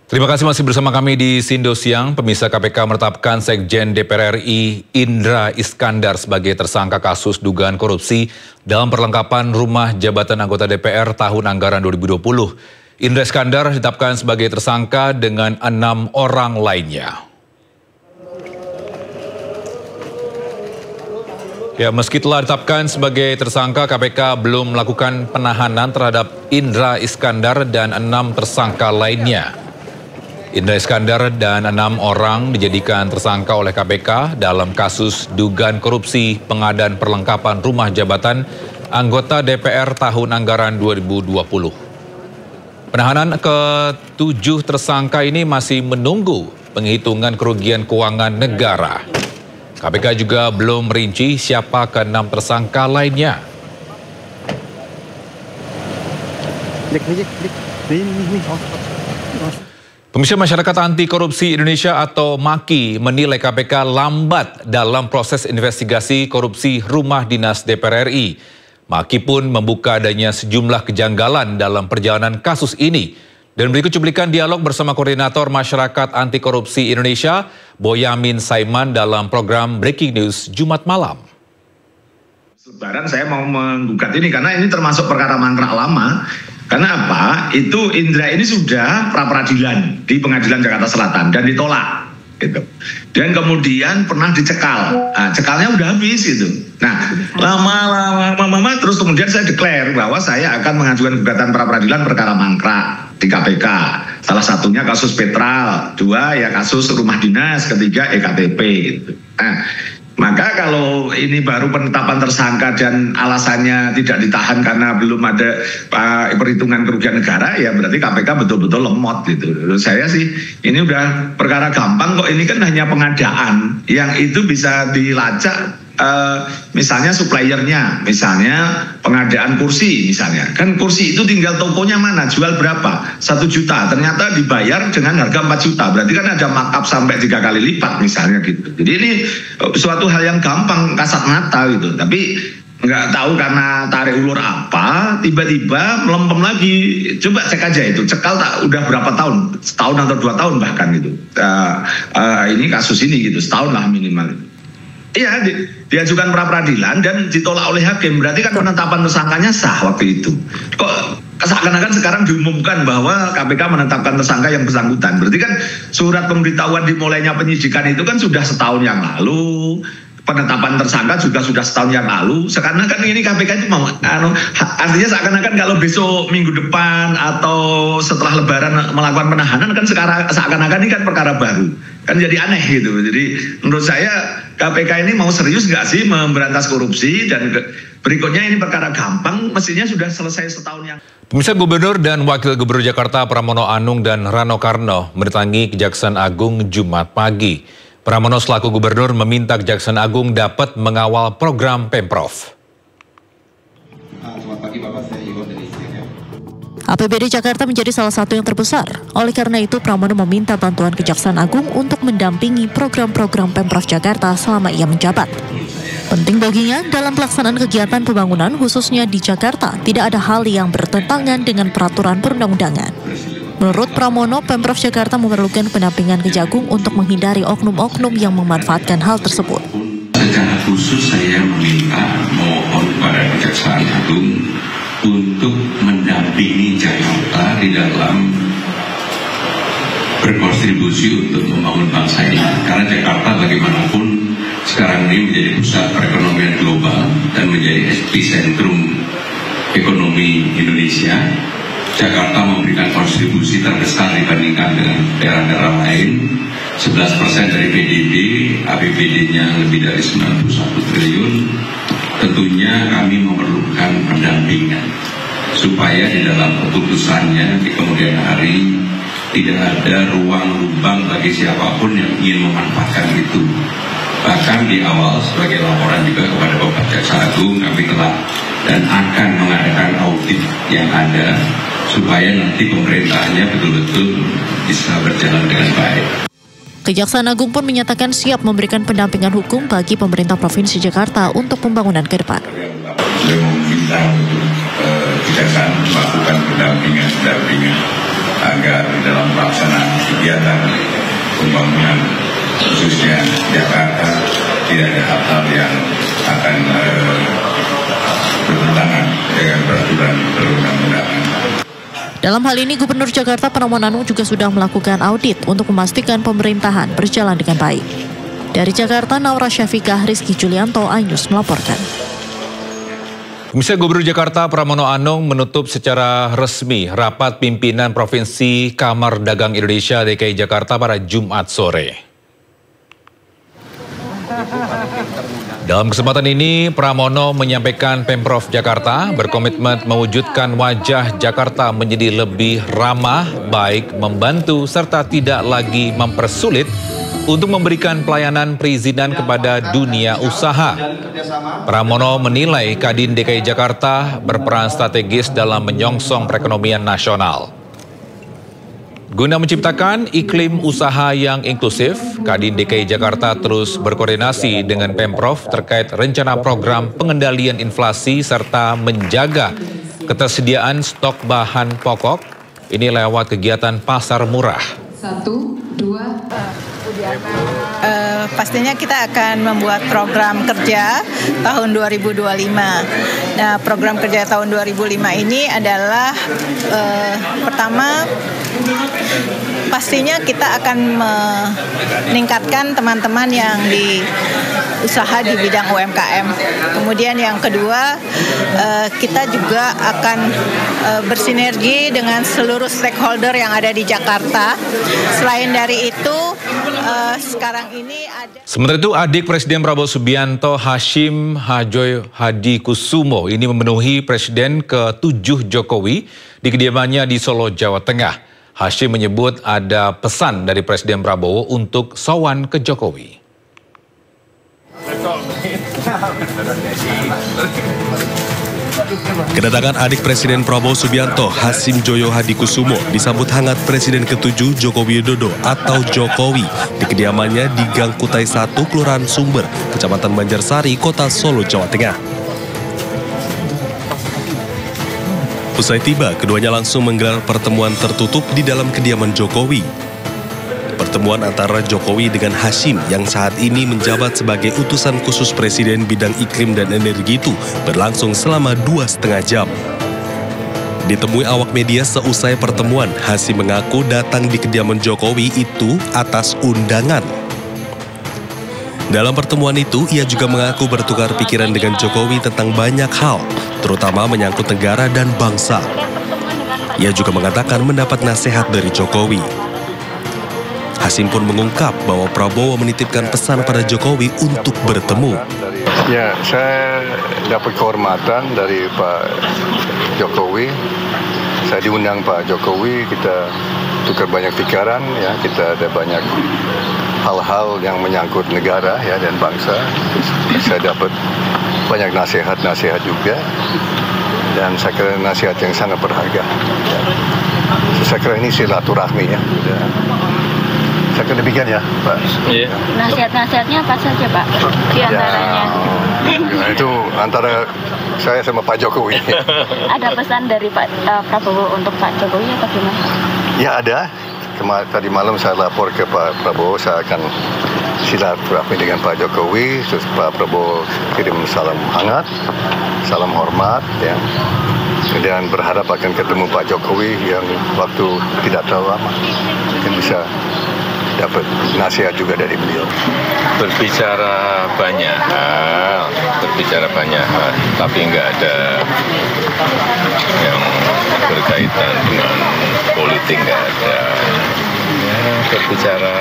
Terima kasih masih bersama kami di Sindo Siang. Pemirsa, KPK menetapkan Sekjen DPR RI Indra Iskandar sebagai tersangka kasus dugaan korupsi dalam perlengkapan rumah jabatan anggota DPR tahun anggaran 2020. Indra Iskandar ditetapkan sebagai tersangka dengan 6 orang lainnya. Ya, meski telah ditetapkan sebagai tersangka, KPK belum melakukan penahanan terhadap Indra Iskandar dan 6 tersangka lainnya. Indra Iskandar dan 6 orang dijadikan tersangka oleh KPK dalam kasus dugaan korupsi pengadaan perlengkapan rumah jabatan anggota DPR tahun anggaran 2020. Penahanan ke-7 tersangka ini masih menunggu penghitungan kerugian keuangan negara. KPK juga belum merinci siapa ke-6 tersangka lainnya. Komisi Masyarakat Anti Korupsi Indonesia atau MAKI menilai KPK lambat dalam proses investigasi korupsi rumah dinas DPR RI. MAKI pun membuka adanya sejumlah kejanggalan dalam perjalanan kasus ini. Dan berikut cuplikan dialog bersama Koordinator Masyarakat Anti Korupsi Indonesia, Boyamin Saiman dalam program Breaking News Jumat malam. Lebaran saya mau menggugat ini karena ini termasuk perkara mangkrak lama. Karena apa? Itu Indra ini sudah pra-peradilan di Pengadilan Jakarta Selatan dan ditolak. Gitu. Dan kemudian pernah dicekal. Nah, cekalnya udah habis gitu. Nah, lama terus kemudian saya declare bahwa saya akan mengajukan gugatan pra-peradilan perkara mangkrak di KPK. Salah satunya kasus Petral, 2 ya kasus rumah dinas, 3 EKTP gitu. Nah, maka kalau ini baru penetapan tersangka dan alasannya tidak ditahan karena belum ada perhitungan kerugian negara, ya berarti KPK betul-betul lemot gitu. Menurut saya sih ini udah perkara gampang kok, ini kan hanya pengadaan yang itu bisa dilacak. Misalnya suppliernya, misalnya pengadaan kursi misalnya, kan kursi itu tinggal tokonya mana, jual berapa, 1 juta, ternyata dibayar dengan harga 4 juta, berarti kan ada markup sampai 3 kali lipat misalnya gitu. Jadi ini suatu hal yang gampang kasat mata gitu, tapi nggak tahu karena tarik ulur apa, tiba-tiba melempem lagi. Coba cek aja itu, cekal tak udah berapa tahun, setahun atau 2 tahun bahkan gitu. Ini kasus ini gitu, setahun lah minimal. Iya, diajukan pra-peradilan dan ditolak oleh hakim. Berarti kan penetapan tersangkanya sah waktu itu. Kok seakan-akan sekarang diumumkan bahwa KPK menetapkan tersangka yang bersangkutan. Berarti kan surat pemberitahuan dimulainya penyidikan itu kan sudah setahun yang lalu. Penetapan tersangka juga sudah setahun yang lalu. Seakan-akan ini KPK itu mau, artinya seakan-akan kalau besok minggu depan atau setelah Lebaran melakukan penahanan kan seakan-akan ini kan perkara baru. Kan jadi aneh gitu. Jadi menurut saya KPK ini mau serius nggak sih memberantas korupsi, dan berikutnya ini perkara gampang, mestinya sudah selesai setahun yang. Pemirsa, Gubernur dan Wakil Gubernur Jakarta Pramono Anung dan Rano Karno mendatangi Kejaksaan Agung Jumat pagi. Pramono selaku Gubernur meminta Kejaksaan Agung dapat mengawal program Pemprov. Selamat pagi Bapak, saya Iwan dari ICM. APBD Jakarta menjadi salah satu yang terbesar. Oleh karena itu, Pramono meminta bantuan Kejaksaan Agung untuk mendampingi program-program Pemprov Jakarta selama ia menjabat. Penting baginya, dalam pelaksanaan kegiatan pembangunan khususnya di Jakarta, tidak ada hal yang bertentangan dengan peraturan perundang-undangan. Menurut Pramono, Pemprov Jakarta memerlukan pendampingan Kejagung untuk menghindari oknum-oknum yang memanfaatkan hal tersebut. Secara khusus saya mohon kepada Kejaksaan Agung untuk mendampingi Jakarta di dalam berkontribusi untuk membangun bangsa ini. Karena Jakarta bagaimanapun sekarang ini menjadi pusat perekonomian global dan menjadi epicentrum ekonomi Indonesia. Jakarta memberikan kontribusi terbesar dibandingkan dengan daerah-daerah lain. 11% dari PDB, APBD-nya lebih dari 91 triliun. Tentunya kami memerlukan pendampingan supaya di dalam keputusannya di kemudian hari tidak ada ruang lubang bagi siapapun yang ingin memanfaatkan itu. Bahkan di awal sebagai laporan juga kepada Bapak Jaksa Agung, kami telah dan akan mengadakan audit yang ada supaya nanti pemerintahnya betul-betul bisa berjalan dengan baik. Kejaksaan Agung pun menyatakan siap memberikan pendampingan hukum bagi pemerintah Provinsi Jakarta untuk pembangunan ke depan. Beliau meminta untuk Kejaksaan melakukan pendampingan agar dalam pelaksanaan kegiatan pembangunan khususnya Jakarta tidak ada hal-hal yang akan bertentangan dengan peraturan perundang-undangan. Dalam hal ini, Gubernur Jakarta Pramono Anung juga sudah melakukan audit untuk memastikan pemerintahan berjalan dengan baik. Dari Jakarta, Naura Syafiqah, Rizky Julianto, iNews melaporkan. Komisi Gubernur Jakarta Pramono Anung menutup secara resmi rapat pimpinan Provinsi Kamar Dagang Indonesia DKI Jakarta pada Jumat sore. Dalam kesempatan ini, Pramono menyampaikan Pemprov Jakarta berkomitmen mewujudkan wajah Jakarta menjadi lebih ramah, baik, membantu, serta tidak lagi mempersulit untuk memberikan pelayanan perizinan kepada dunia usaha. Pramono menilai Kadin DKI Jakarta berperan strategis dalam menyongsong perekonomian nasional. Guna menciptakan iklim usaha yang inklusif, Kadin DKI Jakarta terus berkoordinasi dengan Pemprov terkait rencana program pengendalian inflasi serta menjaga ketersediaan stok bahan pokok. Ini lewat kegiatan pasar murah. 1, 2. Pastinya kita akan membuat program kerja tahun 2025. Nah, program kerja tahun 2005 ini adalah pertama, pastinya kita akan meningkatkan teman-teman yang di usaha di bidang UMKM. Kemudian yang kedua, kita juga akan bersinergi dengan seluruh stakeholder yang ada di Jakarta. Selain dari itu, sekarang ini ada... Sementara itu, adik Presiden Prabowo Subianto, Hashim Joyo Hadikusumo, ini memenuhi Presiden ke-7 Jokowi di kediamannya di Solo, Jawa Tengah. Hashim menyebut ada pesan dari Presiden Prabowo untuk sowan ke Jokowi. Kedatangan adik Presiden Prabowo Subianto, Hashim Joyo Hadikusumo, disambut hangat Presiden ke-7 Joko Widodo atau Jokowi di kediamannya di Gang Kutai 1, Kelurahan Sumber, Kecamatan Banjarsari, Kota Solo, Jawa Tengah. Usai tiba, keduanya langsung menggelar pertemuan tertutup di dalam kediaman Jokowi. Pertemuan antara Jokowi dengan Hashim yang saat ini menjabat sebagai utusan khusus Presiden bidang iklim dan energi itu berlangsung selama 2,5 jam. Ditemui awak media seusai pertemuan, Hashim mengaku datang di kediaman Jokowi itu atas undangan. Dalam pertemuan itu, ia juga mengaku bertukar pikiran dengan Jokowi tentang banyak hal, terutama menyangkut negara dan bangsa. Ia juga mengatakan mendapat nasihat dari Jokowi. Hashim pun mengungkap bahwa Prabowo menitipkan pesan pada Jokowi untuk bertemu. Ya, saya dapat kehormatan dari Pak Jokowi. Saya diundang Pak Jokowi, kita tukar banyak pikiran, ya, kita ada banyak hal-hal yang menyangkut negara, ya, dan bangsa. Saya dapat banyak nasihat-nasihat juga, dan saya kira nasihat yang sangat berharga. Ya. Saya kira ini silaturahmi, ya. Saya kira demikian, ya, Pak. Iya. Nasihat-nasihatnya apa saja, Pak? Di antaranya. Ya, itu antara saya sama Pak Jokowi. Ada pesan dari Pak Prabowo untuk Pak Jokowi atau gimana? Ya, ada. Tadi malam saya lapor ke Pak Prabowo, saya akan silaturahmi dengan Pak Jokowi. Terus Pak Prabowo kirim salam hangat, salam hormat, ya. Dan berharap akan ketemu Pak Jokowi yang waktu tidak terlalu lama. Mungkin bisa dapat nasihat juga dari beliau. Berbicara banyak hal, tapi nggak ada yang berkaitan dengan politik, nggak ada. Ya, berbicara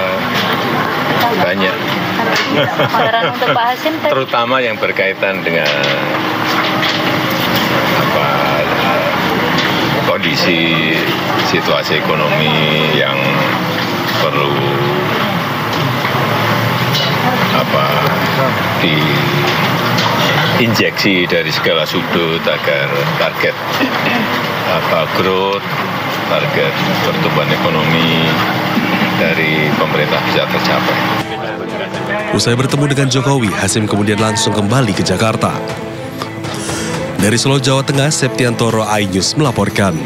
banyak. Untuk Pak Hashim, terutama yang berkaitan dengan kondisi situasi ekonomi yang perlu diinjeksi dari segala sudut agar target growth, target pertumbuhan ekonomi dari pemerintah bisa tercapai. Usai bertemu dengan Jokowi, Hashim kemudian langsung kembali ke Jakarta. Dari Solo, Jawa Tengah, Septiantoro, iNews melaporkan.